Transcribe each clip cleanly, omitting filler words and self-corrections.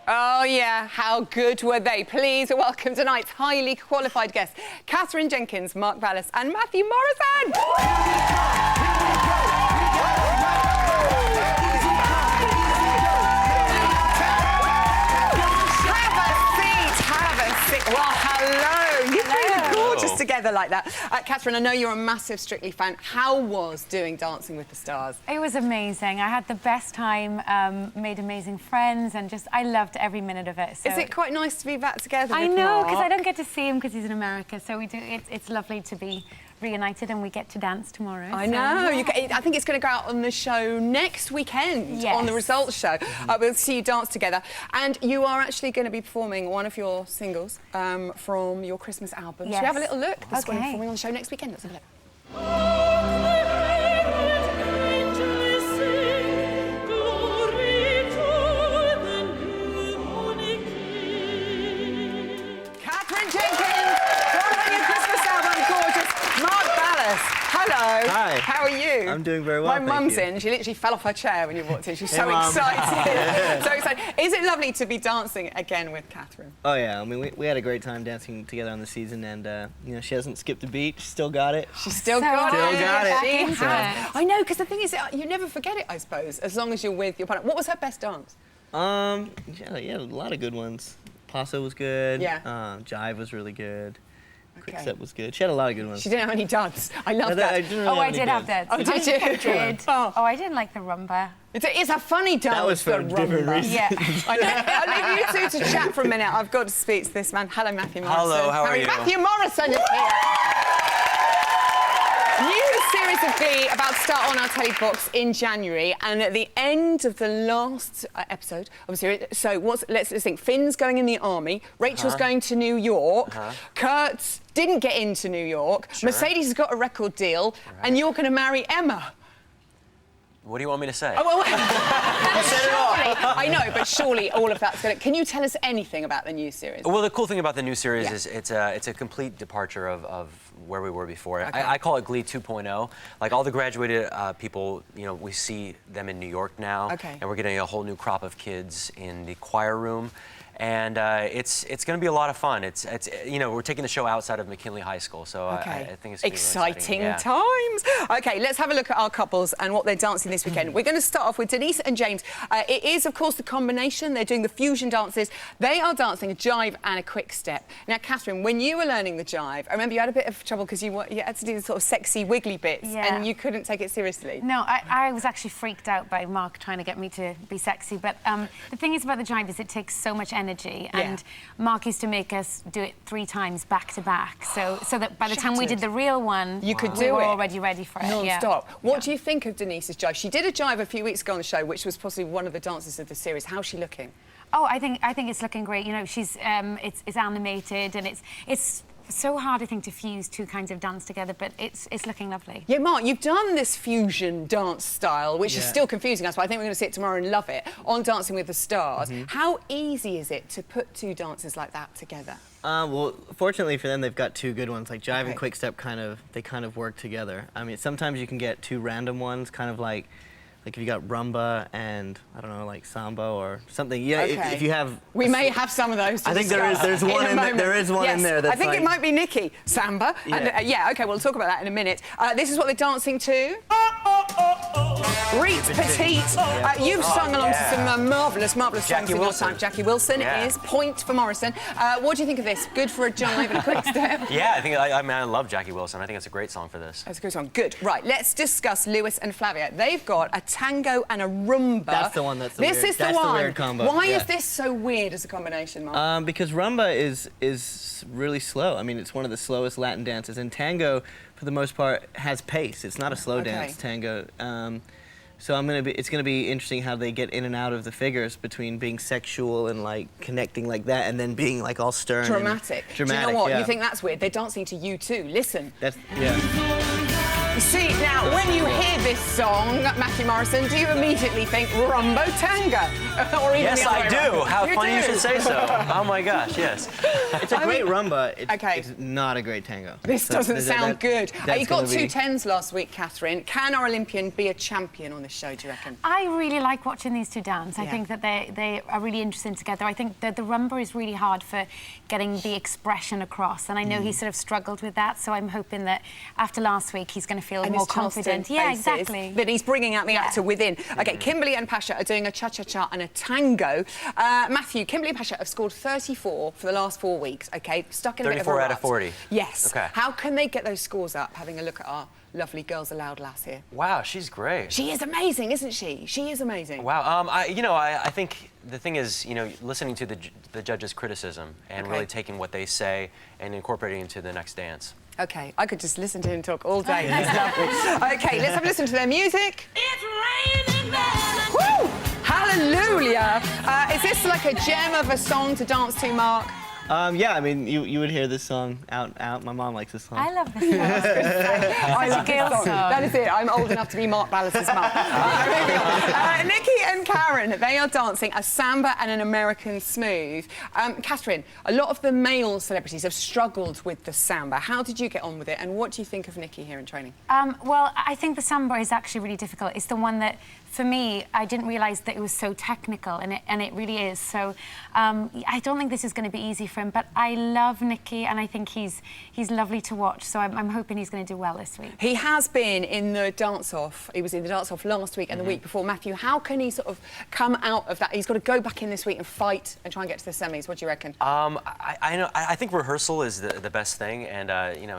Oh, yeah, how good were they? Please welcome tonight's highly qualified guests, Katherine Jenkins, Mark Vallis and Matthew Morrison! Have a seat. Well, hello. You've been gorgeous together like that. Katherine, I know you're a massive Strictly fan. How was doing Dancing with the Stars? It was amazing. I had the best time, made amazing friends, and just, I loved every minute of it. So. Is it quite nice to be back together I with know, because I Mark? don't get to see him because he's in America, so we do. It's lovely to be reunited, and we get to dance tomorrow. I so, know. yeah. I think it's going to go out on the show next weekend, on the results show. We'll see you dance together. And you are actually going to be performing one of your singles from your Christmas album. Yes. Should we have a little look? That's going to be Okay. performing on the show next weekend. Let's have a look. Katherine Jenkins, from your Christmas album, gorgeous. Mark Vallis, hello. Hi. How are you? I'm doing very well, My mum's thank you. in. She literally fell off her chair when you walked in. She's so Mum. excited. So excited. Is it lovely to be dancing again with Katherine? Oh yeah, I mean we had a great time dancing together on the season, and you know, she hasn't skipped a beat. She still got it. She's still So got Still it. got it. She Back in has. time. I know, because the thing is, you never forget it, I suppose, as long as you're with your partner. What was her best dance? Yeah, a lot of good ones. Paso was good. Yeah. Jive was really good. Okay. Quickstep was good. She had a lot of good ones. She didn't have any duds. I love No, that. I didn't really Oh, have I any did have good. that. Oh, did you? I did. Oh. Oh, I didn't like the rumba. It's a funny dance. That was for the different rumba. reasons. Yeah. I know. I'll leave you two to chat for a minute. I've got to speak to this man. Hello, Matthew Morrison. Hello, how are you? Matthew Morrison is here. New series of Glee about to start on our telly box in January, and at the end of the last episode of the series, so let's think. Finn's going in the army, Rachel's going to New York, Kurt didn't get into New York, Mercedes has got a record deal, and you're going to marry Emma. What do you want me to say? Oh, well, surely, I know, but surely all of that's going to... Can you tell us anything about the new series? Well, the cool thing about the new series is it's a complete departure of where we were before. Okay. I call it Glee 2.0. Like, all the graduated people, you know, we see them in New York now. Okay. And we're getting a whole new crop of kids in the choir room. And it's going to be a lot of fun. It's you know, we're taking the show outside of McKinley High School, so I think it's gonna be really exciting yeah. times. Okay, let's have a look at our couples and what they're dancing this weekend. We're going to start off with Denise and James. It is, of course, the combination. They're doing the fusion dances. They are dancing a jive and a quick step. Now, Katherine, when you were learning the jive, I remember you had a bit of trouble because you had to do the sort of sexy, wiggly bits, Yeah. and you couldn't take it seriously. No, I was actually freaked out by Mark trying to get me to be sexy. But the thing is about the jive is it takes so much energy, and Mark used to make us do it 3 times back to back, so that by the time we did the real one, You could we do were it already ready for it. non-stop. What do you think of Denise's jive? She did a jive a few weeks ago on the show, which was possibly one of the dances of the series. How's she looking? Oh, I think it's looking great. You know, she's it's animated, and it's so hard, I think, to fuse 2 kinds of dance together, but it's looking lovely. Yeah, Mark, you've done this fusion dance style, which is still confusing us, but I think we're going to see it tomorrow and love it, on Dancing with the Stars. How easy is it to put 2 dances like that together? Well, fortunately for them, they've got 2 good ones. Like Jive Okay. and Quickstep kind of work together. I mean, sometimes you can get 2 random ones, kind of like if you got rumba and, I don't know, like samba or something. Yeah, Okay. if you have... We may have some of those to I think discuss there's one in a in moment. there is one Yes, in there that's I think like... it might be Nikki, samba. Yeah. And, OK, we'll talk about that in a minute. This is what they're dancing to. Reet Petite. You've sung along to some marvellous songs Jackie in your Wilson. time. Jackie Wilson is. Point for Morrison. What do you think of this? Good for a jive and a quick step? Yeah, I love Jackie Wilson. I think it's a great song for this. That's a good song. Good. Right, let's discuss Lewis and Flavia. They've got a tango and a rumba. That's the one, that's the This weird- is the that's the one. weird combo, Why yeah. is this so weird as a combination, Mark? Because rumba is really slow. I mean, it's one of the slowest Latin dances, and tango, for the most part, has pace. It's not a slow dance, tango. So it's gonna be interesting how they get in and out of the figures between being sexual and like connecting like that, and then being like all stern. Dramatic. And Do you dramatic. know what? Yeah. You think that's weird? They're dancing to you too. Listen. That's You see, now, when you hear this song, Matthew Morrison, do you immediately think Rumbo Tango? Or even Yes, the other I way do. around? How funny you do? should say so. Oh my gosh, yes. It's a great rumba. Okay. It's not a great tango. This doesn't sound good. that's You got gonna be- 2 10s last week, Catherine. Can our Olympian be a champion on this show, do you reckon? I really like watching these two dance. I Yeah. think that they are really interesting together. I think that the rumba is really hard for getting the expression across, and I know he sort of struggled with that, so I'm hoping that after last week he's going to feel And more his Charleston confident. Yeah, faces, exactly. That he's bringing out the actor within. OK, Kimberly and Pasha are doing a cha-cha-cha and a tango. Matthew, Kimberly and Pasha have scored 34 for the last 4 weeks, OK? Stuck in a bit of a 34 rut. out of 40. Yes. Okay. How can they get those scores up, having a look at our lovely Girls Aloud lass here? Wow, she's great. She is amazing, isn't she? She is amazing. Wow. I think the thing is, listening to the judges' criticism and really taking what they say and incorporating it into the next dance. OK, I could just listen to him talk all day. That's lovely. OK, let's have a listen to their music. It's raining men. Woo! Hallelujah! Is this like a gem of a song to dance to, Mark? Yeah, I mean, you would hear this song out. My mom likes this song. I love this song. I love girl this song. song. That is it. I'm old enough to be Mark Ballas's mum. Moving on. Nikki and Karen, they are dancing a samba and an American smooth. Catherine, a lot of the male celebrities have struggled with the samba. How did you get on with it, and what do you think of Nikki here in training? Well, I think the samba is actually really difficult. It's the one that, for me, I didn't realise that it was so technical, and it really is. So I don't think this is going to be easy for him, but I love Nicky, and I think he's lovely to watch. So I'm hoping he's going to do well this week. He has been in the dance-off. He was in the dance-off last week and the week before. Matthew, how can he sort of come out of that? He's got to go back in this week and fight and try and get to the semis. What do you reckon? I think rehearsal is the best thing, and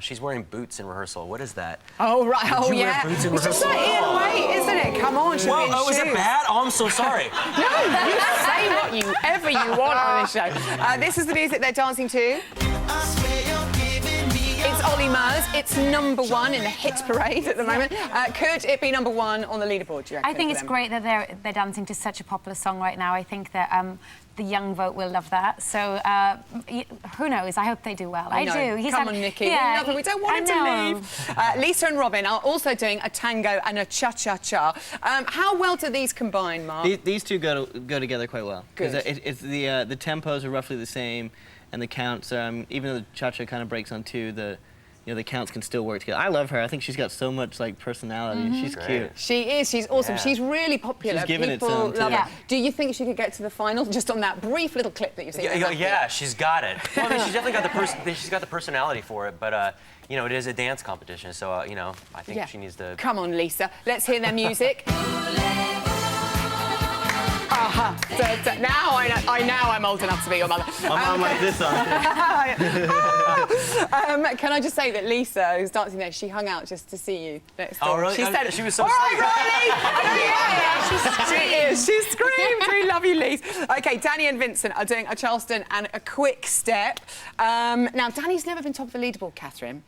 she's wearing boots in rehearsal. What is that? Oh, right. Did Oh, you wear yeah. boots in It's just rehearsal? like Ian Waite, isn't it? Come on, she'll be in Oh, is it shoes. bad? Oh, I'm so sorry. No, you say whatever you want on this show. This is the music they're dancing to. It's Ollie Murs. It's #1 in the hit parade at the moment. Could it be #1 on the leaderboard, do you reckon? I think for it's them? great that they're dancing to such a popular song right now. I think that the young vote will love that. So who knows? I hope they do well. I know. do. Come on, Nikki. We love him. We don't want him to leave. Lisa and Robin are also doing a tango and a cha-cha-cha. How well do these combine, Mark? These two go together quite well. Good. It's the tempos are roughly the same, and the counts. Even though the cha-cha kind of breaks on 2, the counts can still work together. I love her. I think she's got so much personality. She's Great. cute. She is. She's awesome. Yeah. She's really popular. She's giving it People some, too. love Yeah. her. Do you think she could get to the final just on that brief little clip that you've seen? Yeah, she's got it. Well, I mean, she's definitely got she's got the personality for it, but it is a dance competition, so I think she needs to. Come on, Lisa. Let's hear their music. Now I'm old enough to be your mother. My mom likes this song. Can I just say that Lisa, who's dancing there, she hung out just to see you next door. Oh, really? She said, She was so "All right, sweet." Riley." She is. She screamed. We love you, Lise. OK, Danny and Vincent are doing a Charleston and a quick step. Now, Danny's never been top of the leaderboard, Catherine.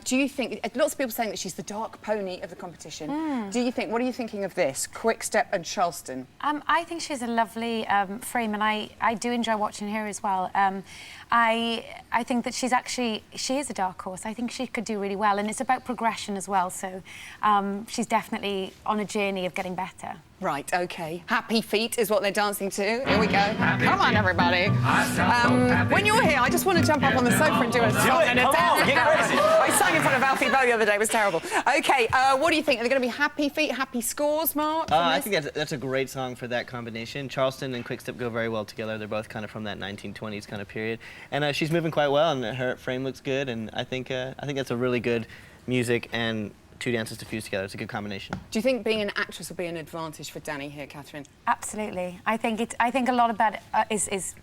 Do you think... Lots of people saying that she's the dark pony of the competition. What are you thinking of this? Quick step and Charleston? I think she's a lovely frame, and I do enjoy watching her as well. I think that she is a dark horse. I think she could do really well, and it's about progression as well. So she's definitely on a journey of getting better. Right, OK. Happy Feet is what they're dancing to. Here we go. Come on, everybody. When you're here, I just want to jump up on the sofa and do a song and a Come dance. on, get crazy. I sang in front of Alfie Bow the other day. It was terrible. OK, what do you think? Are they going to be happy feet, happy scores, Mark? I think that's a great song for that combination. Charleston and Quickstep go very well together. They're both kind of from that 1920s kind of period. And she's moving quite well, and her frame looks good. And I think that's a really good music and 2 dances to fuse together. It's a good combination. Do you think being an actress will be an advantage for Danny here, Catherine? Absolutely. I think a lot about it is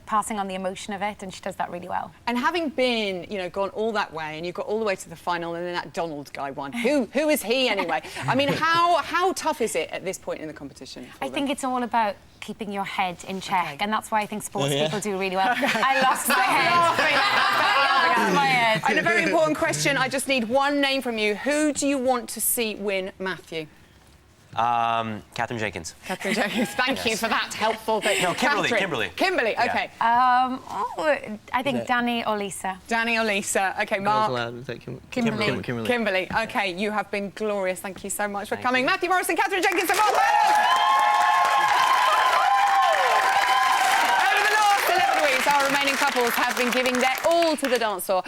passing on the emotion of it, and she does that really well. And having been, gone all that way, and you've got all the way to the final, and then that Donald guy won. Who is he anyway? I mean, how tough is it at this point in the competition? I think it's all about keeping your head in check, Okay. and that's why I think sports people do really well. I lost my head. I lost my head. And a very important question. I just need one name from you. Who do you want to see win, Matthew? Catherine Jenkins. Catherine Jenkins. Thank you for that helpful thing. No, Kimberly, Catherine. Kimberly. Kimberly, Yeah. OK. I think Danny or Lisa. Danny or Lisa. OK, Girls Mark. Aloud, is that Kimberly. Kimberly. Kimberly. OK, you have been glorious. Thank you so much for Thank coming. you. Matthew Morrison, Catherine Jenkins, and Mark Reynolds. our remaining couples have been giving their all to the dance floor.